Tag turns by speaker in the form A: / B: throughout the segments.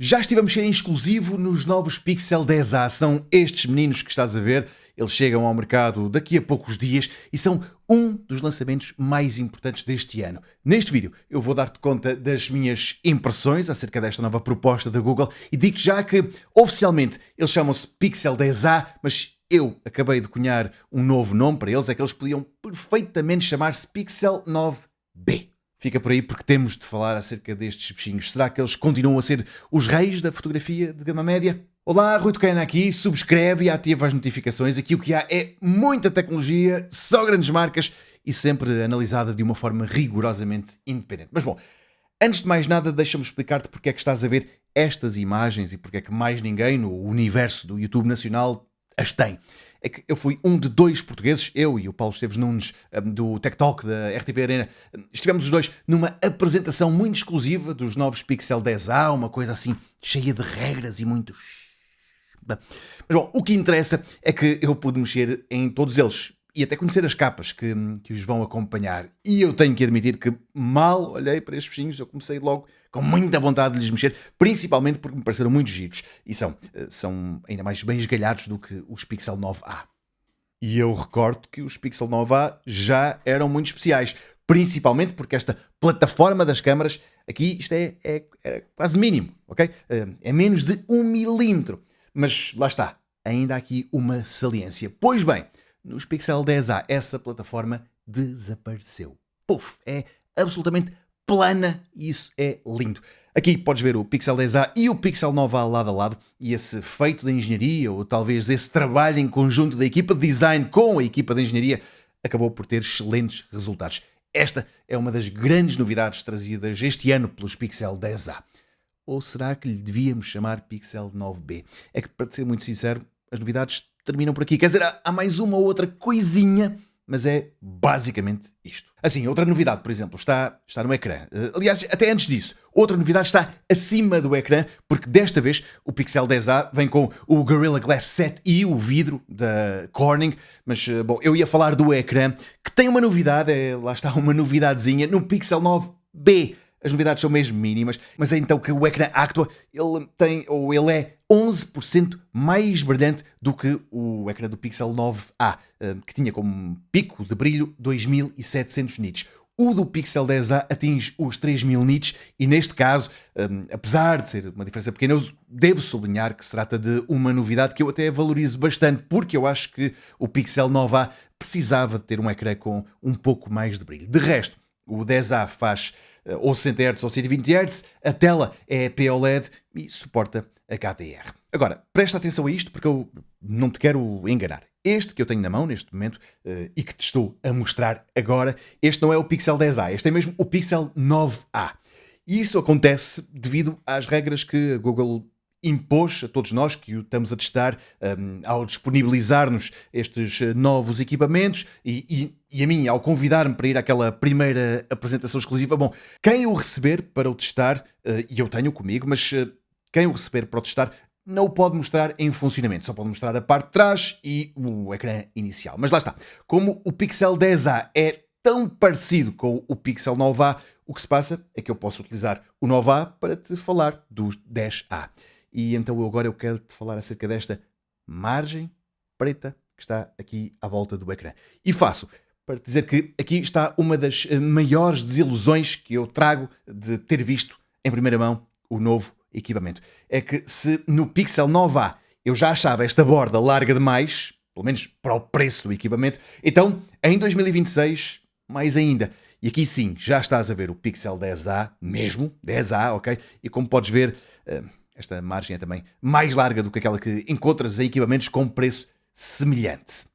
A: Já estivemos em exclusivo nos novos Pixel 10a. São estes meninos que estás a ver. Eles chegam ao mercado daqui a poucos dias e são um dos lançamentos mais importantes deste ano. Neste vídeo eu vou dar-te conta das minhas impressões acerca desta nova proposta da Google e digo-te já que oficialmente eles chamam-se Pixel 10a, mas eu acabei de cunhar um novo nome para eles, é que eles podiam perfeitamente chamar-se Pixel 9B. Fica por aí porque temos de falar acerca destes bichinhos. Será que eles continuam a ser os reis da fotografia de gama média? Olá, Rui Tocana aqui, subscreve e ativa as notificações. Aqui o que há é muita tecnologia, só grandes marcas e sempre analisada de uma forma rigorosamente independente. Mas bom, antes de mais nada, deixa-me explicar-te porque é que estás a ver estas imagens e porque é que mais ninguém no universo do YouTube nacional as tem. É que eu fui um de dois portugueses, eu e o Paulo Esteves Nunes, do Tech Talk da RTP Arena, estivemos os dois numa apresentação muito exclusiva dos novos Pixel 10a, uma coisa assim cheia de regras e muito... Mas bom, o que interessa é que eu pude mexer em todos eles e até conhecer as capas que os vão acompanhar. E eu tenho que admitir que mal olhei para estes bichinhos, eu comecei logo com muita vontade de lhes mexer, principalmente porque me pareceram muito giros. E são ainda mais bem esgalhados do que os Pixel 9a. E eu recordo que os Pixel 9a já eram muito especiais, principalmente porque esta plataforma das câmaras, aqui isto é quase mínimo, ok? É menos de 1 milímetro. Mas lá está, ainda há aqui uma saliência. Pois bem, nos Pixel 10a essa plataforma desapareceu. Puf, é absolutamente plana e isso é lindo. Aqui podes ver o Pixel 10a e o Pixel 9a lado a lado e esse feito de engenharia ou talvez esse trabalho em conjunto da equipa de design com a equipa de engenharia acabou por ter excelentes resultados. Esta é uma das grandes novidades trazidas este ano pelos Pixel 10a. Ou será que lhe devíamos chamar Pixel 9B? É que, para ser muito sincero, as novidades terminam por aqui. Quer dizer, há mais uma ou outra coisinha, mas é basicamente isto. Assim, outra novidade, por exemplo, está no ecrã. Aliás, até antes disso, outra novidade está acima do ecrã, porque desta vez o Pixel 10a vem com o Gorilla Glass 7 e o vidro da Corning, mas, bom, eu ia falar do ecrã, que tem uma novidade, lá está uma novidadezinha, no Pixel 9B. As novidades são mesmo mínimas, mas é então que o ecrã Actua ele é 11% mais brilhante do que o ecrã do Pixel 9a, que tinha como pico de brilho 2700 nits. O do Pixel 10a atinge os 3000 nits e neste caso, apesar de ser uma diferença pequena, eu devo sublinhar que se trata de uma novidade que eu até valorizo bastante, porque eu acho que o Pixel 9a precisava de ter um ecrã com um pouco mais de brilho. De resto, o 10a faz ou 60 Hz ou 120 Hz, a tela é POLED e suporta HDR. Agora, presta atenção a isto porque eu não te quero enganar. Este que eu tenho na mão neste momento e que te estou a mostrar agora, este não é o Pixel 10a, este é mesmo o Pixel 9a. E isso acontece devido às regras que a Google impôs a todos nós que o estamos a testar ao disponibilizar-nos estes novos equipamentos e a mim, ao convidar-me para ir àquela primeira apresentação exclusiva. Bom, quem o receber para o testar, e eu tenho comigo, mas quem o receber para o testar não o pode mostrar em funcionamento, só pode mostrar a parte de trás e o ecrã inicial. Mas lá está, como o Pixel 10a é tão parecido com o Pixel 9a, o que se passa é que eu posso utilizar o 9a para te falar do 10a. E então agora eu quero te falar acerca desta margem preta que está aqui à volta do ecrã. E faço para te dizer que aqui está uma das maiores desilusões que eu trago de ter visto em primeira mão o novo equipamento. É que se no Pixel 9a eu já achava esta borda larga demais, pelo menos para o preço do equipamento, então em 2026 mais ainda. E aqui sim, já estás a ver o Pixel 10a, mesmo, 10a, ok? E como podes ver, esta margem é também mais larga do que aquela que encontras em equipamentos com preço semelhante.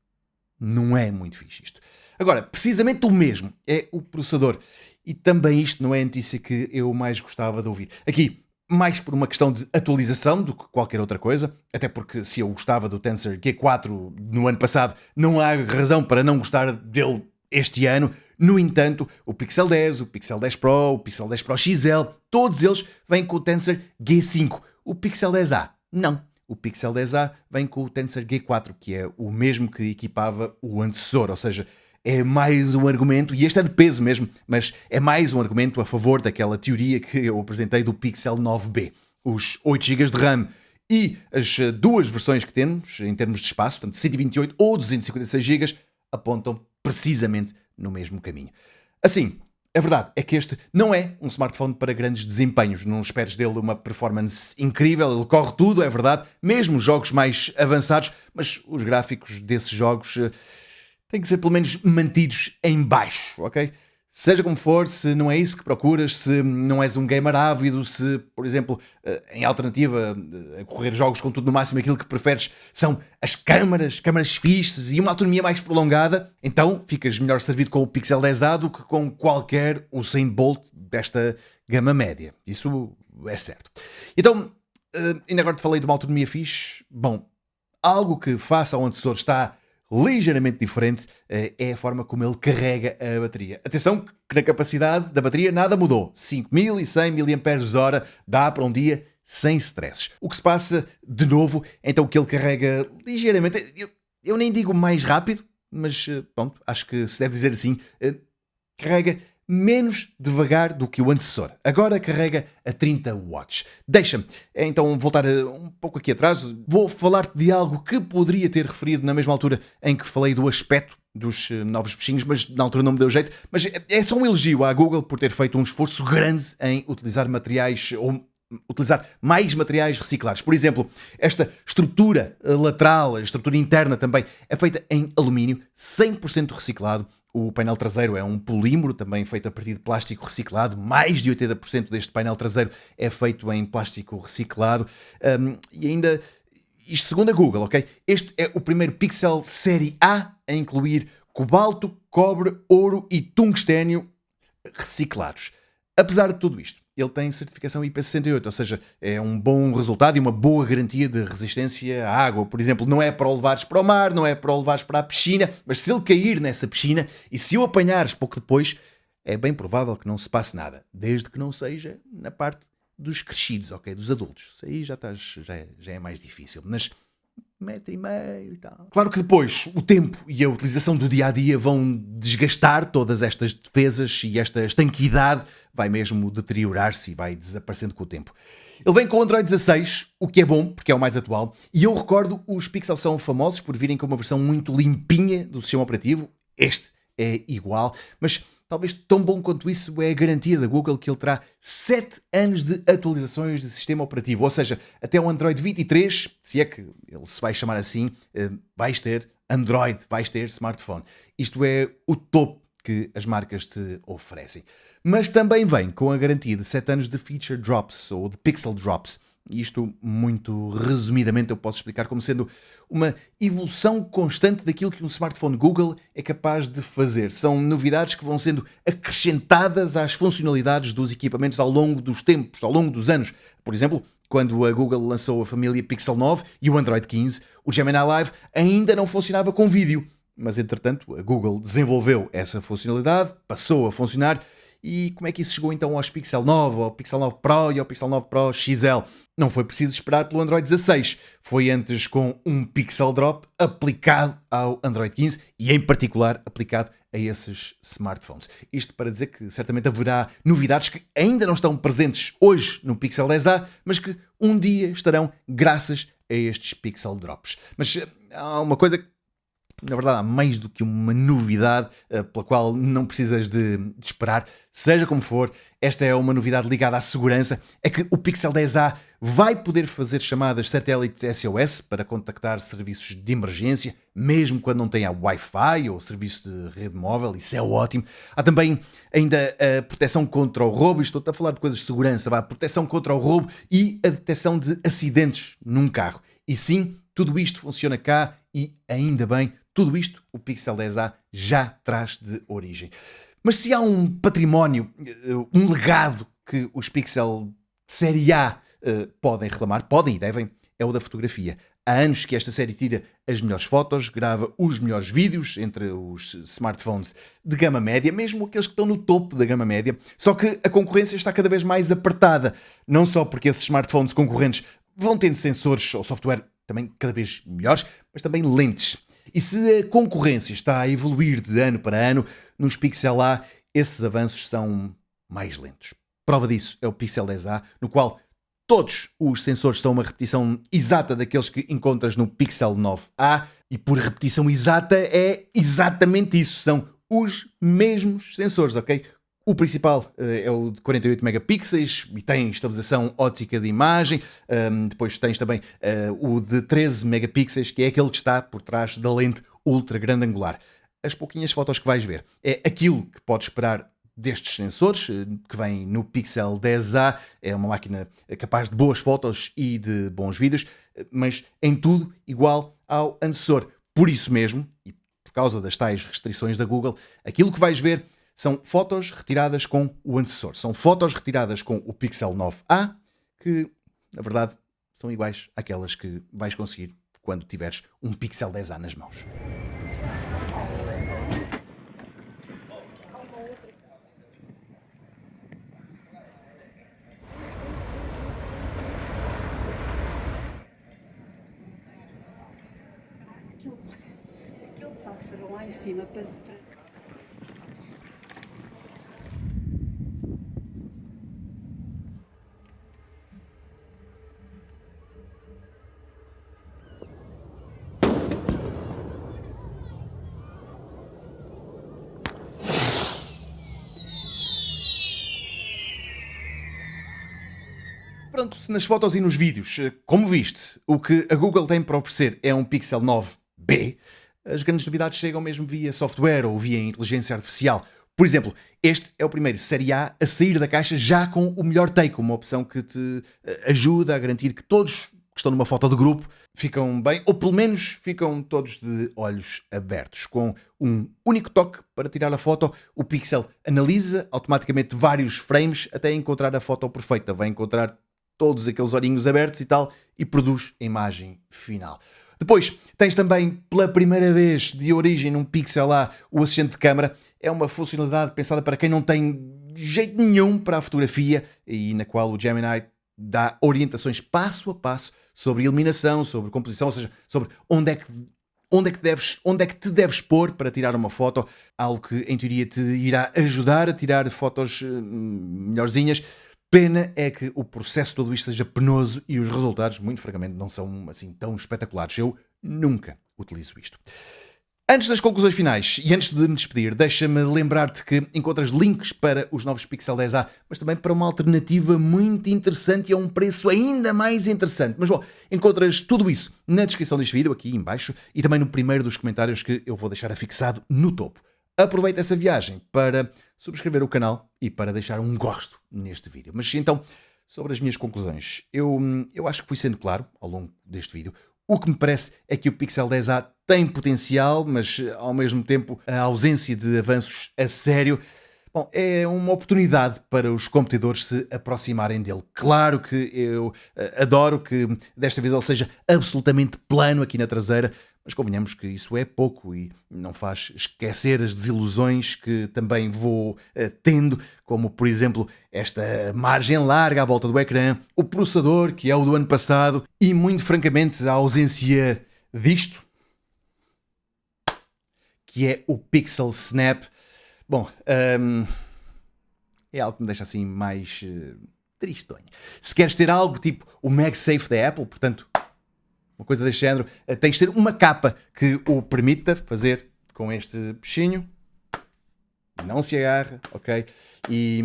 A: Não é muito fixe isto. Agora, precisamente o mesmo é o processador. E também isto não é a notícia que eu mais gostava de ouvir. Aqui, mais por uma questão de atualização do que qualquer outra coisa, até porque se eu gostava do Tensor G4 no ano passado, não há razão para não gostar dele este ano. No entanto, o Pixel 10, o Pixel 10 Pro, o Pixel 10 Pro XL, todos eles vêm com o Tensor G5. O Pixel 10a, não. O Pixel 10a vem com o Tensor G4, que é o mesmo que equipava o antecessor, ou seja, é mais um argumento, e este é de peso mesmo, mas é mais um argumento a favor daquela teoria que eu apresentei do Pixel 9B. Os 8 GB de RAM e as duas versões que temos, em termos de espaço, tanto 128 ou 256 GB, apontam precisamente no mesmo caminho. Assim, a verdade é que este não é um smartphone para grandes desempenhos. Não esperes dele uma performance incrível, ele corre tudo, é verdade, mesmo jogos mais avançados, mas os gráficos desses jogos têm que ser pelo menos mantidos em baixo, ok? Seja como for, se não é isso que procuras, se não és um gamer ávido, se, por exemplo, em alternativa a correr jogos com tudo no máximo, aquilo que preferes são as câmaras fixes e uma autonomia mais prolongada, então ficas melhor servido com o Pixel 10a do que com qualquer Usain Bolt desta gama média. Isso é certo. Então, ainda agora te falei de uma autonomia fixe. Bom, algo que face ao antecessor está ligeiramente diferente é a forma como ele carrega a bateria. Atenção que na capacidade da bateria nada mudou. 5100 mAh dá para um dia sem stresses. O que se passa, de novo, então que ele carrega ligeiramente, eu nem digo mais rápido, mas pronto, acho que se deve dizer assim, carrega menos devagar do que o antecessor. Agora carrega a 30 watts. Deixa-me então voltar um pouco aqui atrás. Vou falar-te de algo que poderia ter referido na mesma altura em que falei do aspecto dos novos bichinhos, mas na altura não me deu jeito. Mas é só um elogio à Google por ter feito um esforço grande em utilizar materiais ou utilizar mais materiais reciclados. Por exemplo, esta estrutura lateral, a estrutura interna também, é feita em alumínio 100% reciclado. O painel traseiro é um polímero, também feito a partir de plástico reciclado. Mais de 80% deste painel traseiro é feito em plástico reciclado. E ainda, isto segundo a Google, ok? Este é o primeiro Pixel Série A a incluir cobalto, cobre, ouro e tungstênio reciclados. Apesar de tudo isto, ele tem certificação IP68, ou seja, é um bom resultado e uma boa garantia de resistência à água. Por exemplo, não é para o levares para o mar, não é para o levares para a piscina, mas se ele cair nessa piscina e se o apanhares pouco depois, é bem provável que não se passe nada, desde que não seja na parte dos crescidos, ok? Dos adultos. Isso aí já é mais difícil, mas 1,5 m e tal. Claro que depois o tempo e a utilização do dia-a-dia vão desgastar todas estas defesas e esta estanquidade vai mesmo deteriorar-se e vai desaparecendo com o tempo. Ele vem com o Android 16, o que é bom, porque é o mais atual, e eu recordo, os Pixel são famosos por virem com uma versão muito limpinha do sistema operativo. Este é igual, mas talvez tão bom quanto isso é a garantia da Google que ele terá 7 anos de atualizações de sistema operativo, ou seja, até o Android 23, se é que ele se vai chamar assim, vais ter Android, vais ter smartphone. Isto é o topo que as marcas te oferecem. Mas também vem com a garantia de 7 anos de Feature Drops, ou de Pixel Drops. Isto, muito resumidamente, eu posso explicar como sendo uma evolução constante daquilo que um smartphone Google é capaz de fazer. São novidades que vão sendo acrescentadas às funcionalidades dos equipamentos ao longo dos tempos, ao longo dos anos. Por exemplo, quando a Google lançou a família Pixel 9 e o Android 15, o Gemini Live ainda não funcionava com vídeo. Mas, entretanto, a Google desenvolveu essa funcionalidade, passou a funcionar. E como é que isso chegou então aos Pixel 9, ao Pixel 9 Pro e ao Pixel 9 Pro XL? Não foi preciso esperar pelo Android 16. Foi antes com um Pixel Drop aplicado ao Android 15 e, em particular, aplicado a esses smartphones. Isto para dizer que certamente haverá novidades que ainda não estão presentes hoje no Pixel 10a, mas que um dia estarão graças a estes Pixel Drops. Mas há uma coisa que, na verdade, há mais do que uma novidade pela qual não precisas de esperar. Seja como for, esta é uma novidade ligada à segurança. É que o Pixel 10a vai poder fazer chamadas satélite SOS para contactar serviços de emergência, mesmo quando não tenha Wi-Fi ou serviço de rede móvel. Isso é ótimo. Há também ainda a proteção contra o roubo. Estou a falar de coisas de segurança. A proteção contra o roubo e a detecção de acidentes num carro. E sim, tudo isto funciona cá e, ainda bem, tudo isto o Pixel 10a já traz de origem. Mas se há um património, um legado que os Pixel Série A podem reclamar, podem e devem, é o da fotografia. Há anos que esta série tira as melhores fotos, grava os melhores vídeos entre os smartphones de gama média, mesmo aqueles que estão no topo da gama média. Só que a concorrência está cada vez mais apertada, não só porque esses smartphones concorrentes vão tendo sensores ou software também cada vez melhores, mas também lentes. E se a concorrência está a evoluir de ano para ano, nos Pixel A esses avanços são mais lentos. Prova disso é o Pixel 10a, no qual Todos os sensores são uma repetição exata daqueles que encontras no Pixel 9a e por repetição exata é exatamente isso, são os mesmos sensores, ok? O principal é o de 48 megapixels e tem estabilização óptica de imagem. Depois tens também o de 13 megapixels, que é aquele que está por trás da lente ultra grande angular. As pouquinhas fotos que vais ver é aquilo que podes esperar destes sensores, que vem no Pixel 10a. É uma máquina capaz de boas fotos e de bons vídeos, mas em tudo igual ao antecessor. Por isso mesmo, e por causa das tais restrições da Google, aquilo que vais ver são fotos retiradas com o antecessor. São fotos retiradas com o Pixel 9a, que, na verdade, são iguais àquelas que vais conseguir quando tiveres um Pixel 10a nas mãos.
B: Aquele pássaro lá em cima
A: Pronto, se nas fotos e nos vídeos, como viste, o que a Google tem para oferecer é um Pixel 9B, as grandes novidades chegam mesmo via software ou via inteligência artificial. Por exemplo, este é o primeiro série A sair da caixa já com o melhor take, uma opção que te ajuda a garantir que todos que estão numa foto de grupo ficam bem, ou pelo menos ficam todos de olhos abertos. Com um único toque para tirar a foto, o Pixel analisa automaticamente vários frames até encontrar a foto perfeita. Vai encontrar todos aqueles olhinhos abertos e tal, e produz a imagem final. Depois, tens também, pela primeira vez de origem num Pixel A, o assistente de câmara. É uma funcionalidade pensada para quem não tem jeito nenhum para a fotografia e na qual o Gemini dá orientações passo a passo sobre iluminação, sobre composição, ou seja, sobre onde é que te deves pôr para tirar uma foto, algo que em teoria te irá ajudar a tirar fotos melhorzinhas. Pena é que o processo todo isto seja penoso e os resultados, muito francamente, não são assim tão espetaculares. Eu nunca utilizo isto. Antes das conclusões finais e antes de me despedir, deixa-me lembrar-te que encontras links para os novos Pixel 10a, mas também para uma alternativa muito interessante e a um preço ainda mais interessante. Mas bom, encontras tudo isso na descrição deste vídeo, aqui em baixo, e também no primeiro dos comentários que eu vou deixar afixado no topo. Aproveita essa viagem para subscrever o canal e para deixar um gosto neste vídeo. Mas então, sobre as minhas conclusões, eu acho que fui sendo claro ao longo deste vídeo. O que me parece é que o Pixel 10a tem potencial, mas ao mesmo tempo a ausência de avanços a sério, bom, é uma oportunidade para os competidores se aproximarem dele. Claro que eu adoro que desta vez ele seja absolutamente plano aqui na traseira, mas convenhamos que isso é pouco e não faz esquecer as desilusões que também vou tendo, como por exemplo esta margem larga à volta do ecrã, o processador que é o do ano passado e muito francamente a ausência disto, que é o Pixel Snap. Bom, é algo que me deixa assim mais tristonho. Se queres ter algo tipo o MagSafe da Apple, portanto, uma coisa deste género, tens de ter uma capa que o permita fazer com este bichinho. Não se agarra, ok? E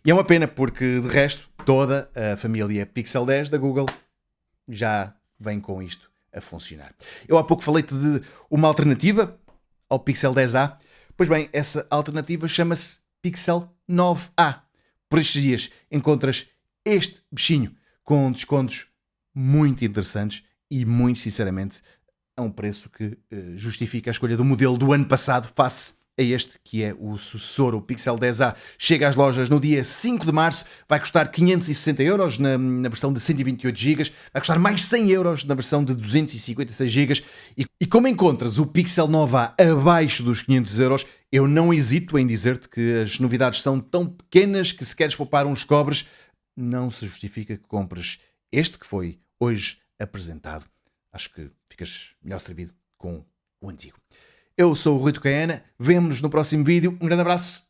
A: é uma pena porque, de resto, toda a família Pixel 10 da Google já vem com isto a funcionar. Eu há pouco falei-te de uma alternativa ao Pixel 10a. Pois bem, essa alternativa chama-se Pixel 9a. Por estes dias encontras este bichinho com descontos muito interessantes e, muito sinceramente, a um preço que justifica a escolha do modelo do ano passado face a este, que é o sucessor, o Pixel 10a. Chega às lojas no dia 5 de março, vai custar 560 euros na versão de 128 GB, vai custar mais 100 euros na versão de 256 GB. E como encontras o Pixel 9a abaixo dos 500 euros, eu não hesito em dizer-te que as novidades são tão pequenas que, se queres poupar uns cobres, não se justifica que compres este que foi hoje apresentado. Acho que ficas melhor servido com o antigo. Eu sou o Rui Tocaena, vemo-nos no próximo vídeo. Um grande abraço